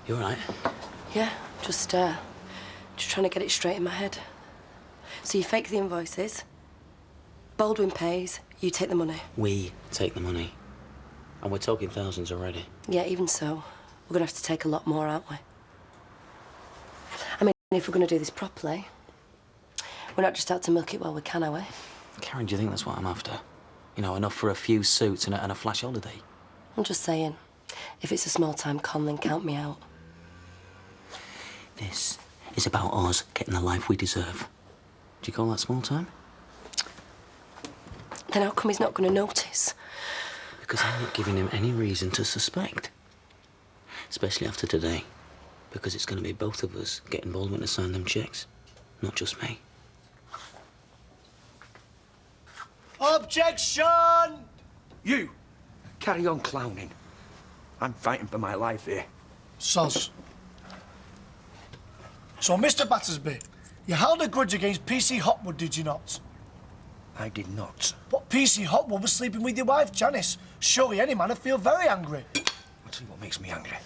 You all right? Yeah, just trying to get it straight in my head. So you fake the invoices, Baldwin pays, you take the money. We take the money. And we're talking thousands already. Yeah, even so, we're going to have to take a lot more, aren't we? I mean, if we're going to do this properly, we're not just out to milk it while we can, are we? Karen, do you think that's what I'm after? You know, enough for a few suits and a flash holiday? I'm just saying, if it's a small-time con, then count me out. This is about us getting the life we deserve. Do you call that small time? Then how come he's not going to notice? Because I'm not giving him any reason to suspect. Especially after today. Because it's going to be both of us getting Baldwin to sign them checks, not just me. Objection! You! Carry on clowning. I'm fighting for my life here. Soz. So, Mr. Battersby, you held a grudge against PC Hotwood, did you not? I did not. But PC Hotwood was sleeping with your wife, Janice. Surely any man would feel very angry. I'll tell you what makes me angry.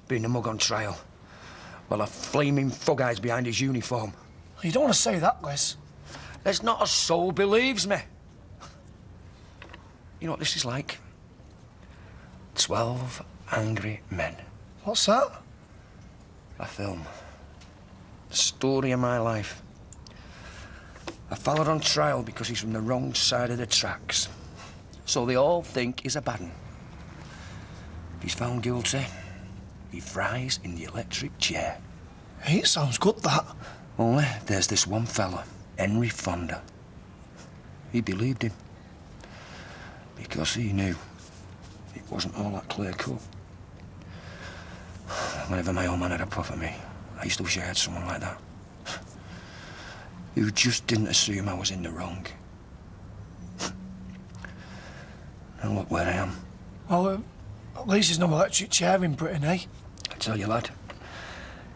Being a mug on trial. While a flaming thug eyes behind his uniform. You don't want to say that, Les. There's not a soul believes me. You know what this is like? 12 Angry Men. What's that? A film. The story of my life. I followed on trial because he's from the wrong side of the tracks. So they all think he's a bad un. If he's found guilty, he fries in the electric chair. Hey, it sounds good, that. Only there's this one fella, Henry Fonda. He believed him. Because he knew it wasn't all that clear-cut. Whenever my old man had a puff at me, I used to wish I had someone like that. Who just didn't assume I was in the wrong. And look where I am. Well, at least there's no electric chair in Britain, eh? I tell you, lad,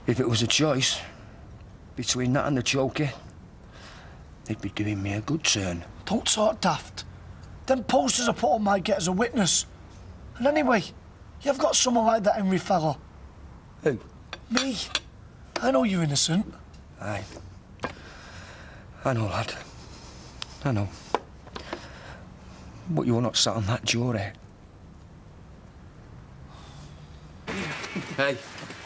if it was a choice between that and the choker, they'd be doing me a good turn. Don't talk daft. Them posters I put on might get as a witness. And anyway, you've got someone like that Henry fellow. Who? Me. I know you're innocent. Aye. I know, lad. I know. But you're not sat on that jury. Hey,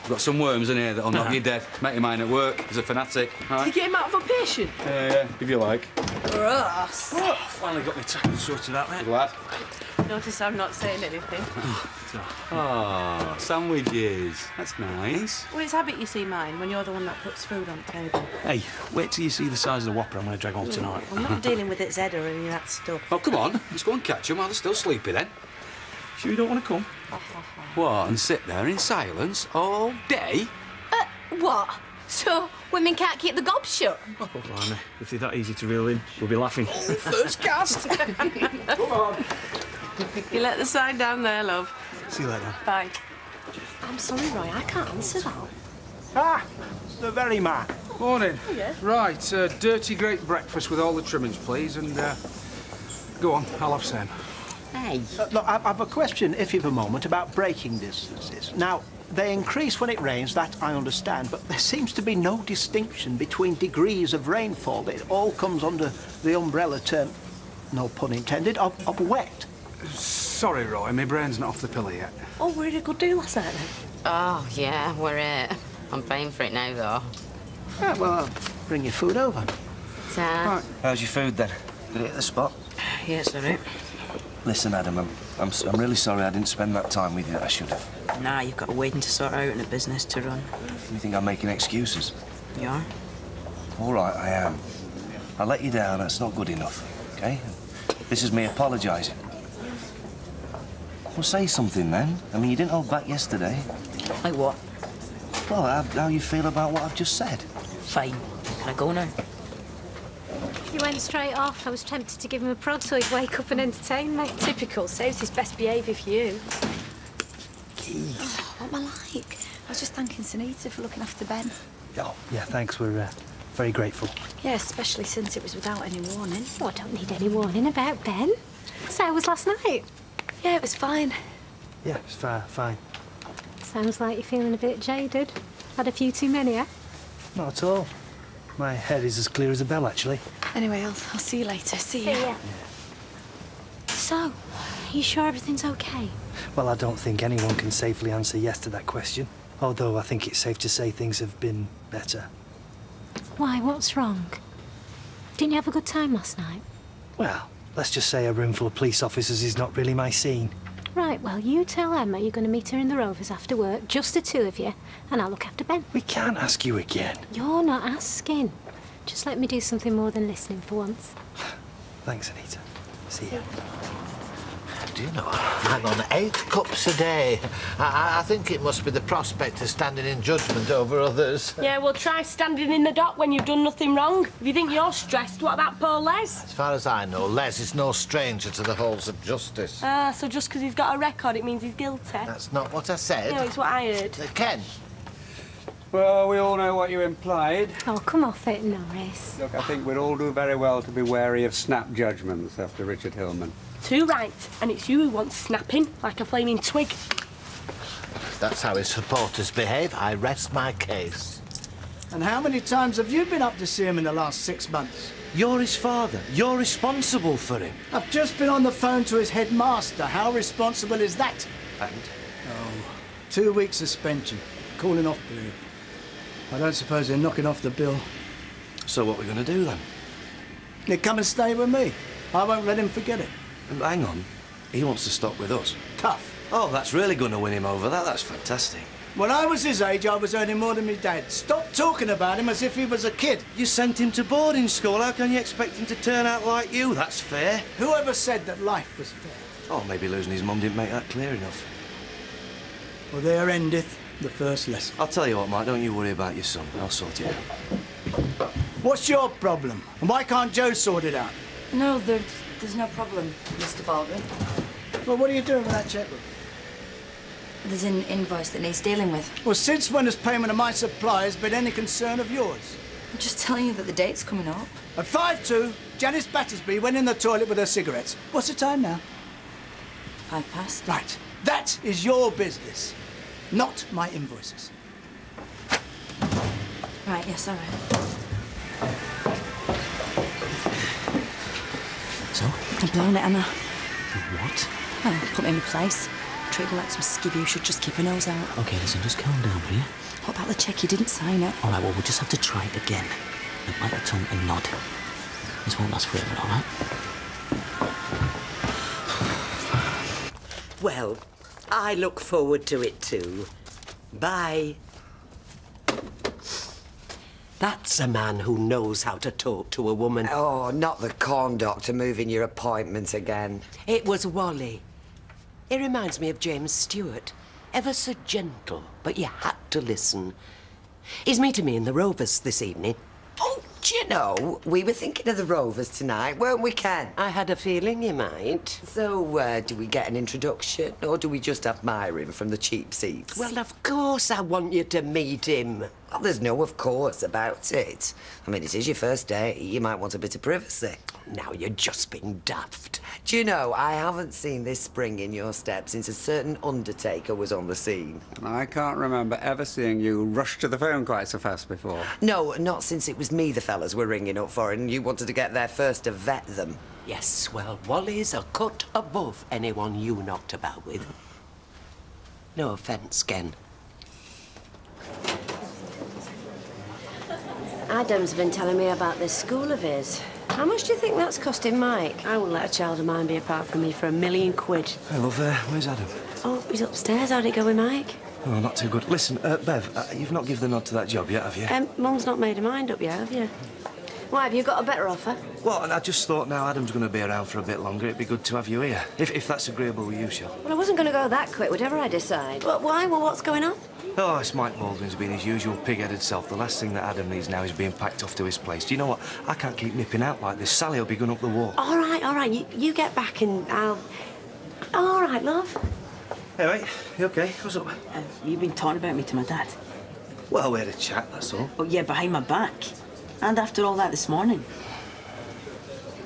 we've got some worms in here that'll knock you dead. Mate of mine at work is a fanatic. Did you get him out of a patient? Yeah, if you like. Gross. Oh, finally got my tackle sorted out, mate. Glad. Notice I'm not saying anything. Oh, sandwiches. That's nice. Well, it's habit, you see, mine, when you're the one that puts food on the table. Hey, wait till you see the size of the whopper I'm going to drag home tonight. I'm not dealing with its head or any of that stuff. Oh, come on. Let's go and catch them while they're still sleepy, then. Sure you don't want to come? What, and sit there in silence all day? What? So women can't keep the gob shut? Oh, blimey. If they're that easy to reel in, we'll be laughing. Oh, first cast. Come on. You let the sign down there, love. See you later. Bye. I'm sorry, Roy, I can't answer that. Ah, the very man. Morning. Oh, yeah. Right, dirty great breakfast with all the trimmings, please, and go on, I'll have same. Hey. Look, I've a question, if you've a moment, about braking distances. Now, they increase when it rains, that I understand, but there seems to be no distinction between degrees of rainfall. It all comes under the umbrella term, no pun intended, of wet. Sorry, Roy, my brain's not off the pillar yet. Oh, we had a good deal last night, then. Oh, yeah, we're it. I'm paying for it now, though. Right, well, I'll bring your food over. Right. How's your food, then? Did it hit the spot? Yeah, it's all right. Listen, Adam, I'm really sorry I didn't spend that time with you that I should have. Nah, you've got a wedding to sort out and a business to run. You think I'm making excuses? You are? All right, I am. I let you down, that's not good enough, OK? This is me apologising. Well, say something, then. I mean, you didn't hold back yesterday. Like what? Well, how you feel about what I've just said? Fine. Can I go now? He went straight off. I was tempted to give him a prod so he'd wake up and entertain me. Typical. Saves his best behaviour for you. What am I like? I was just thanking Sunita for looking after Ben. Oh, yeah, thanks. We're very grateful. Yeah, especially since it was without any warning. Oh, I don't need any warning about Ben. So how was last night? Yeah, it was fine. Yeah, it's fine. Sounds like you're feeling a bit jaded. Had a few too many, eh? Not at all. My head is as clear as a bell, actually. Anyway, I'll see you later. See ya. So, you sure everything's okay? Well, I don't think anyone can safely answer yes to that question. Although I think it's safe to say things have been better. Why, what's wrong? Didn't you have a good time last night? Well, let's just say a room full of police officers is not really my scene. Right, well, you tell Emma you're going to meet her in the Rovers after work, just the two of you, and I'll look after Ben. We can't ask you again. You're not asking. Just let me do something more than listening for once. Thanks, Anita. See ya. Do you know, I'm on 8 cups a day. I think it must be the prospect of standing in judgment over others. Yeah, well, try standing in the dock when you've done nothing wrong. If you think you're stressed, what about poor Les? As far as I know, Les is no stranger to the halls of justice. Ah, so just because he's got a record, it means he's guilty? That's not what I said. No, it's what I heard. Ken. Well, we all know what you implied. Oh, come off it, Norris. Look, I think we'd all do very well to be wary of snap judgments after Richard Hillman. Too right. And it's you who wants snapping, like a flaming twig. If that's how his supporters behave, I rest my case. And how many times have you been up to see him in the last 6 months? You're his father. You're responsible for him. I've just been on the phone to his headmaster. How responsible is that? And? Oh, 2 weeks suspension. Calling off period. I don't suppose they're knocking off the bill. So what are we going to do then? He'll come and stay with me. I won't let him forget it. Hang on. He wants to stop with us. Tough. Oh, that's really going to win him over. That's fantastic. When I was his age, I was earning more than my dad. Stop talking about him as if he was a kid. You sent him to boarding school. How can you expect him to turn out like you? That's fair. Whoever said that life was fair? Oh, maybe losing his mum didn't make that clear enough. Well, there endeth the first lesson. I'll tell you what, Mike, don't you worry about your son. I'll sort it out. What's your problem? And why can't Joe sort it out? No, there's no problem, Mr. Baldwin. Well, what are you doing with that checkbook? There's an invoice that needs dealing with. Well, since when has payment of my suppliers been any concern of yours? I'm just telling you that the date's coming up. At 5:02, Janice Battersby went in the toilet with her cigarettes. What's the time now? 5 past. Right. That is your business, not my invoices. Right, yes, all right. So? I've blown it, Emma. What? Well, put me in my place. Treat me like some skivvy who should just keep her nose out. Okay, listen, just calm down, will you? What about the cheque? You didn't sign it. All right, well, we'll just have to try it again. Now, bite the tongue and nod. This won't last forever, all right? Well, I look forward to it too. Bye. That's a man who knows how to talk to a woman. Oh, not the corn doctor moving your appointment again. It was Wally. He reminds me of James Stewart. Ever so gentle, but you had to listen. He's meeting me in the Rovers this evening. Oh, do you know, we were thinking of the Rovers tonight, weren't we, Ken? I had a feeling you might. So, do we get an introduction, or do we just admire him from the cheap seats? Well, of course I want you to meet him. Well, there's no of course about it. I mean, it is your first day. You might want a bit of privacy. Now you're just being daft. Do you know, I haven't seen this spring in your step since a certain undertaker was on the scene. I can't remember ever seeing you rush to the phone quite so fast before. No, not since it was me the fellas were ringing up for, and you wanted to get there first to vet them. Yes, well, Wally's a cut above anyone you knocked about with. No offence, Ken. Adam's been telling me about this school of his. How much do you think that's costing Mike? I wouldn't let a child of mine be apart from me for £1,000,000. Hey, love, where's Adam? Oh, he's upstairs. How'd it go with Mike? Oh, not too good. Listen, Bev, you've not given the nod to that job yet, have you? Mum's not made her mind up yet, have you? Why, have you got a better offer? Well, I just thought now Adam's going to be around for a bit longer, it'd be good to have you here. If that's agreeable with you, Shell. Well, I wasn't going to go that quick, whatever I decide. But why? Well, what's going on? Oh, it's Mike Baldwin's been his usual pig-headed self. The last thing that Adam needs now is being packed off to his place. Do you know what? I can't keep nipping out like this. Sally will be going up the wall. All right. You get back and I'll... Oh, all right, love. Hey, mate, you OK? What's up? You've been talking about me to my dad. Well, we had a chat, that's all. Oh, yeah, behind my back. And after all that this morning.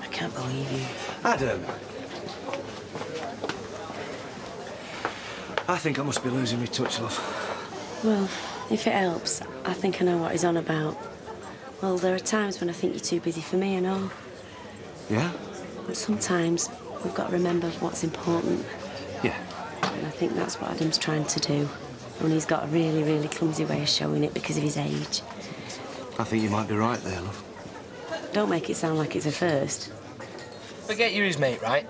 I can't believe you. Adam. I think I must be losing my touch, love. Well, if it helps, I think I know what he's on about. Well, there are times when I think you're too busy for me and all. Yeah? And sometimes we've got to remember what's important. Yeah. And I think that's what Adam's trying to do. And he's got a really, really clumsy way of showing it because of his age. I think you might be right there, love. Don't make it sound like it's a first. Forget you're his mate, right?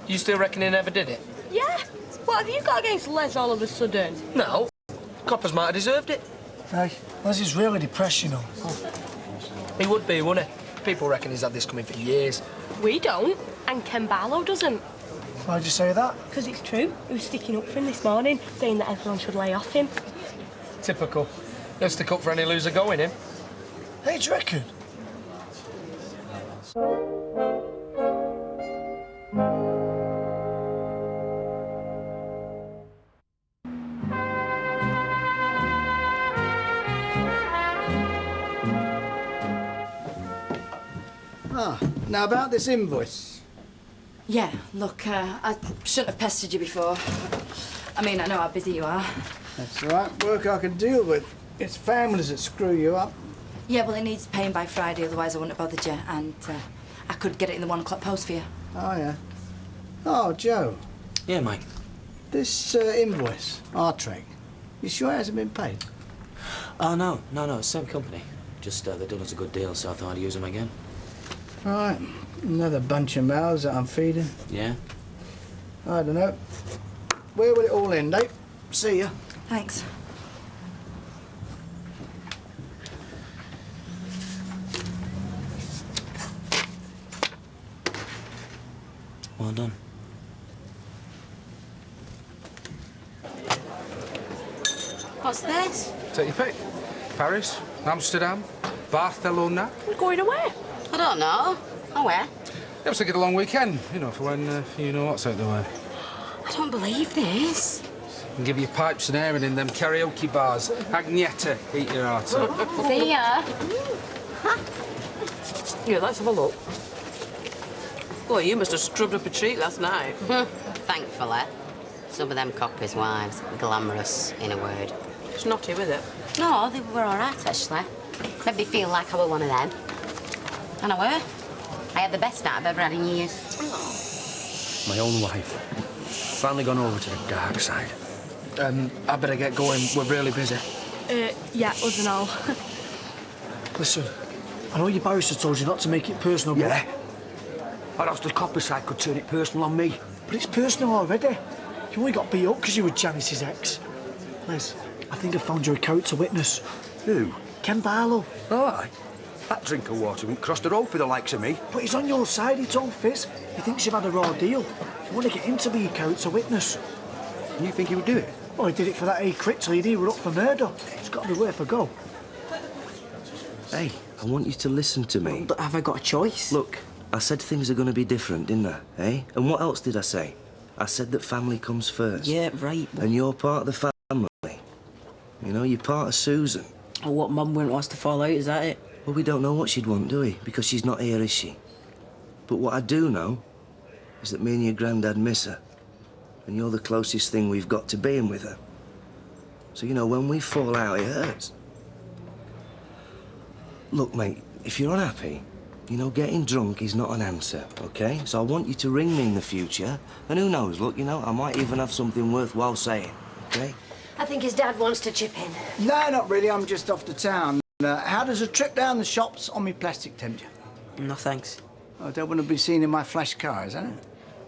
You still reckon he never did it? Yeah? What have you got against Les all of a sudden? No. Coppers might have deserved it. Hey, Les is really depressed, you know. He would be, wouldn't he? People reckon he's had this coming for years. We don't, and Ken Barlow doesn't. Why'd you say that? Because it's true. He was sticking up for him this morning, saying that everyone should lay off him. Typical. He'll stick up for any loser going, him. Hey, do you reckon? Now about this invoice. Yeah, look, I shouldn't have pestered you before. I mean, I know how busy you are. That's all right. Work I can deal with. It's families that screw you up. Yeah, well, it needs paying by Friday, otherwise I wouldn't have bothered you. And I could get it in the 1 o'clock post for you. Oh, yeah. Oh, Joe. Yeah, Mike. This invoice, R-Trek, you sure it hasn't been paid? Oh, no, same company. Just they've done us a good deal, so I thought I'd use them again. Right. Another bunch of mouths that I'm feeding. Yeah? I don't know. Where will it all end, eh? See ya. Thanks. Well done. What's this? Take your pick. Paris, Amsterdam, Barcelona. We're going away. I don't know. Oh, where? Yeah, so get a long weekend, you know, for when you know what's out the way. I don't believe this. And give you pipes and airing in them karaoke bars. Agneta, eat your heart out. See ya. Yeah, let's have a look. Boy, you must have scrubbed up a treat last night. Thankfully. Some of them coppers' wives, glamorous, in a word. It's naughty, with it? No, they were all right, actually. Made me feel like I were one of them. And I were. I had the best night I've ever had in years. My own wife. Finally gone over to the dark side. I better get going. We're really busy. Yeah, us and all. Listen, I know your barrister told you not to make it personal, but... Yeah? Or else the copper side could turn it personal on me. But it's personal already. You only got beat up because you were Janice's ex. Les, I think I found you a character witness. Who? Ken Barlow. Aye. That drink of water wouldn't cross the road for the likes of me. But he's on your side, he told Fizz. He thinks you've had a raw deal. You want to get him to be your character witness. And you think he would do it? Well, he did it for that Crick till he were up for murder. It's got to be worth a go. Hey, I want you to listen to me. But have I got a choice? Look, I said things are going to be different, didn't I? Eh? And what else did I say? I said that family comes first. Yeah, right. And you're part of the family. You know, you're part of Susan. Oh, what, Mum wouldn't want us to fall out, is that it? Well, we don't know what she'd want, do we? Because she's not here, is she? But what I do know is that me and your granddad miss her. And you're the closest thing we've got to being with her. So, you know, when we fall out, it hurts. Look, mate, if you're unhappy, you know, getting drunk is not an answer, OK? So I want you to ring me in the future. And who knows, look, you know, I might even have something worthwhile saying, OK? I think his dad wants to chip in. No, not really. I'm just off to town. How does a trip down the shops on me plastic tempt you? No, thanks. I don't want to be seen in my flash car, is that it?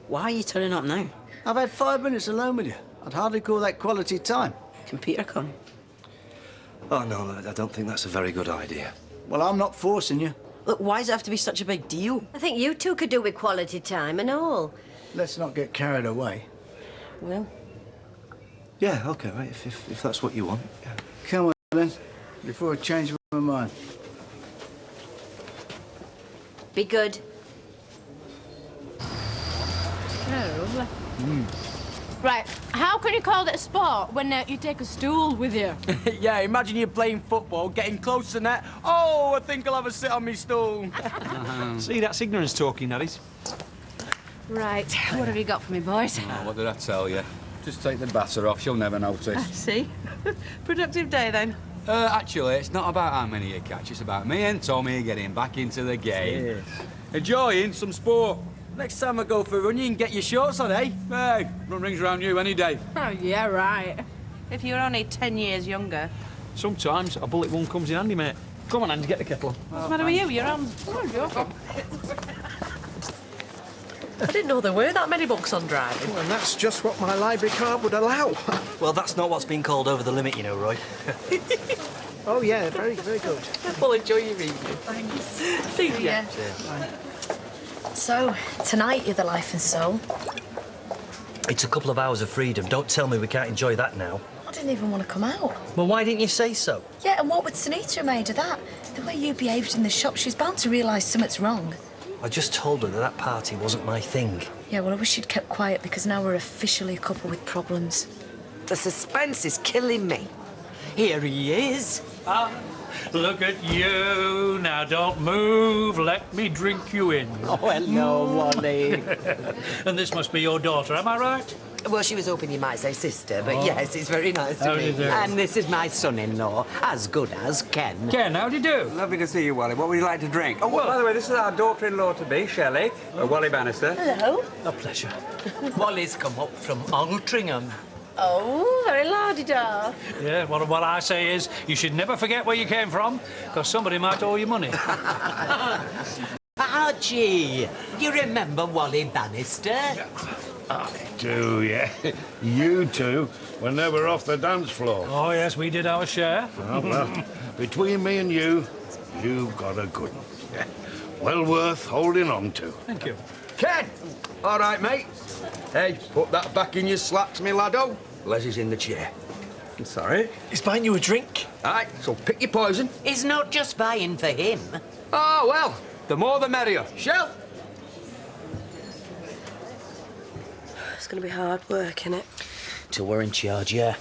Why are you turning up now? I've had 5 minutes alone with you. I'd hardly call that quality time. Can Peter come? Oh, no, I don't think that's a very good idea. Well, I'm not forcing you. Look, why does it have to be such a big deal? I think you two could do with quality time and all. Let's not get carried away. Well? Yeah, OK, right, if that's what you want. Yeah. Come on, then, before I change my mind. Be good. Oh. Right, how can you call it a sport when you take a stool with you? Yeah, imagine you're playing football, getting close to the net. Oh, I think I'll have a sit on me stool. See, that's ignorance talking, that is. Right, what have you got for me, boys? Oh, what did I tell you? Just take the batter off, she'll never I notice. see. Productive day, then. Actually, it's not about how many you catch, it's about me and Tommy getting back into the game. Yes. Enjoying some sport. Next time I go for a run, you can get your shorts on, eh? Hey, run rings around you any day. Oh, yeah, right. If you were only 10 years younger. Sometimes a bullet one comes in handy, mate. Come on, Andy, get the kettle on. What's the matter with you? You're on. Oh, you're on. I didn't know there were that many books on driving. Well, and that's just what my library card would allow. Well, that's not what's been called over the limit, you know, Roy. Oh, yeah, very, very good. Well, enjoy your evening. Thanks. See ya. So, tonight you're the life and soul. It's a couple of hours of freedom. Don't tell me we can't enjoy that now. I didn't even want to come out. Well, why didn't you say so? Yeah, and what would Sunita have made of that? The way you behaved in the shop, she's bound to realise something's wrong. I just told her that that party wasn't my thing. Yeah, well, I wish you'd kept quiet because now we're officially a couple with problems. The suspense is killing me. Here he is. Ah, look at you. Now don't move. Let me drink you in. Oh, hello, Wally. And this must be your daughter, am I right? Well, she was hoping you might say sister, but Oh. yes, it's very nice to How do meet you do? you. And this is my son-in-law, as good as Ken. Ken, how do you do? Lovely to see you, Wally. What would you like to drink? Oh, well, by the way, this is our daughter-in-law-to-be, Shelley, Wally Bannister. Hello. A pleasure. Wally's come up from Altrincham. Oh, very la-di-da. Yeah, well, what I say is you should never forget where you came from, because somebody might owe you money. Archie, you remember Wally Bannister? I do, yeah. You two, when they were off the dance floor. Oh, yes, we did our share. Oh, well, between me and you, you've got a good one. Yeah. Well worth holding on to. Thank you. Ken! All right, mate. Hey, put that back in your slacks, me laddo. Les is in the chair. Sorry? He's buying you a drink. All right, so pick your poison. He's not just buying for him. Oh, well, the more the merrier. Shell? It's going to be hard work, innit? Till we're in charge, yeah.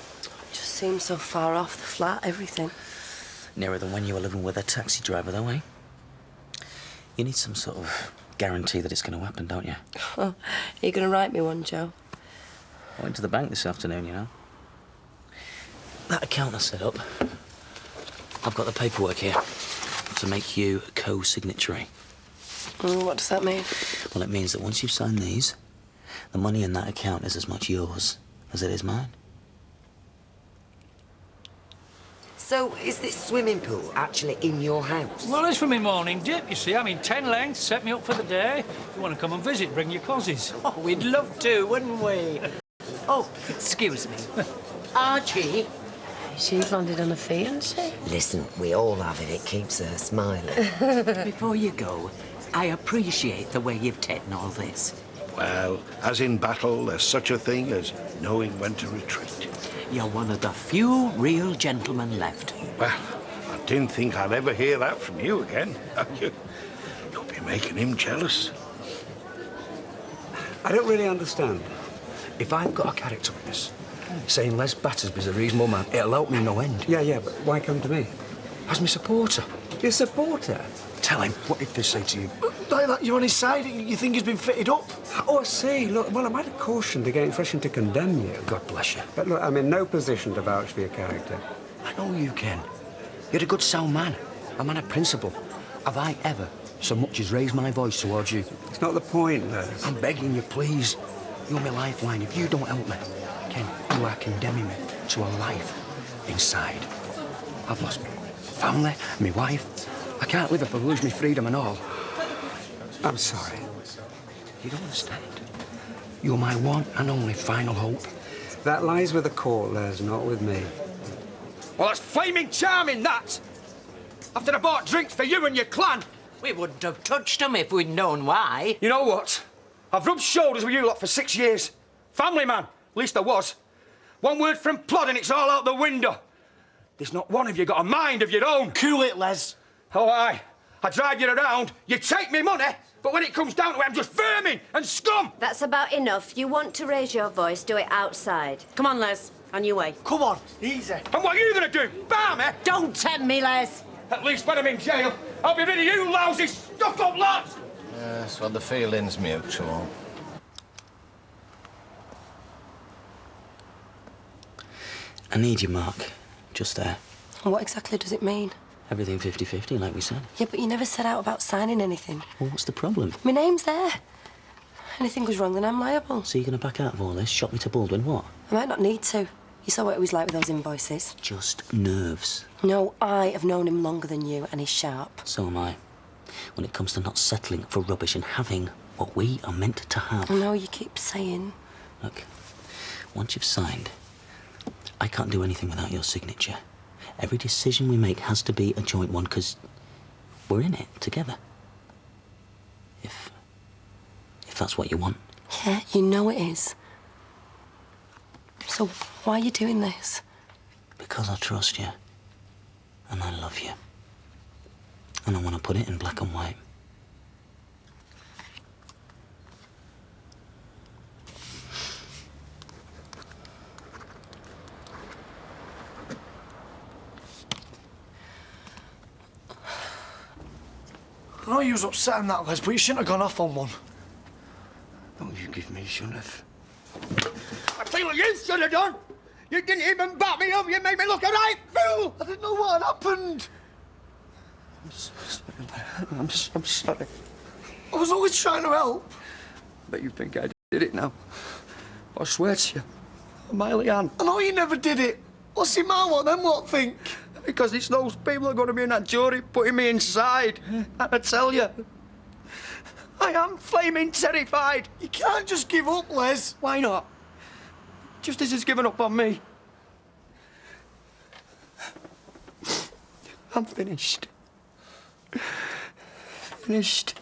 Just seems so far off the flat, everything. Nearer than when you were living with a taxi driver, though, eh? You need some sort of guarantee that it's going to happen, don't you? Are you going to write me one, Joe? I went to the bank this afternoon, you know. That account I set up, I've got the paperwork here to make you co-signatory. What does that mean? Well, it means that once you've signed these, the money in that account is as much yours as it is mine. So, is this swimming pool actually in your house? Well, it's for me morning dip, you see. I mean, 10 lengths, set me up for the day. If you want to come and visit, bring your cozzies. Oh, we'd love to, wouldn't we? Oh, excuse me. Archie? She's landed on her feet, hasn't she? Listen, we all have it. It keeps her smiling. Before you go, I appreciate the way you've taken all this. Well, as in battle, there's such a thing as knowing when to retreat. You're one of the few real gentlemen left. Well, I didn't think I'd ever hear that from you again. You'll be making him jealous. I don't really understand. If I've got a character witness saying Les Battersby's a reasonable man, it'll help me no end. Yeah, but why come to me? As my supporter. Your supporter? Tell him. What did this say to you? Like that, you're on his side. You think he's been fitted up? Oh, I see. Look, well, I might have cautioned against rushing to condemn you. God bless you. But look, I'm in no position to vouch for your character. I know you, Ken. You're a good sound man. A man of principle. Have I ever so much as raised my voice towards you? It's not the point, Les. I'm begging you, please. You're my lifeline. If you don't help me, Ken, you are condemning me to a life inside. I've lost my family, my wife. I can't live if I lose my freedom and all. I'm sorry. You don't understand. You're my one and only final hope. That lies with the court, Les, not with me. Well, that's flaming charming, that! After I bought drinks for you and your clan. We wouldn't have touched them if we'd known why. You know what? I've rubbed shoulders with you lot for 6 years. Family man, at least I was. One word from plod and it's all out the window. There's not one of you got a mind of your own. Cool it, Les. Oh, aye. I drive you around, you take me money, but when it comes down to it, I'm just vermin and scum! That's about enough. You want to raise your voice, do it outside. Come on, Les. On your way. Come on, easy. And what are you gonna do? Bar me? Don't tempt me, Les. At least when I'm in jail, I'll be rid of you lousy, stuck-up lads! Yes, well, the feeling's mutual. I need you, Mark. Just there. What exactly does it mean? Everything 50-50, like we said. Yeah, but you never set out about signing anything. Well, what's the problem? My name's there. Anything goes wrong, then I'm liable. So you're going to back out of all this? Shop me to Baldwin, what? I might not need to. You saw what it was like with those invoices. Just nerves. No, I have known him longer than you, and he's sharp. So am I. When it comes to not settling for rubbish and having what we are meant to have. I know you keep saying. Look, once you've signed, I can't do anything without your signature. Every decision we make has to be a joint one, because we're in it together. If that's what you want. Yeah, you know it is. So why are you doing this? Because I trust you. And I love you. And I want to put it in black and white. I know you was upset on that, Les, but you shouldn't have gone off on one. Don't you give me shouldn't have. I tell you what you should have done. You didn't even back me up. You made me look a right fool. I didn't know what had happened. I'm so sorry, man. I'm so sorry. I was always trying to help. But you think I did it now? I swear to you, Miley Ann. I know you never did it. What's in my what, them what think? Because it's those people that are going to be in that jury putting me inside. And I tell you, I am flaming terrified. You can't just give up, Les. Why not? Justice has given up on me. I'm finished. Finished.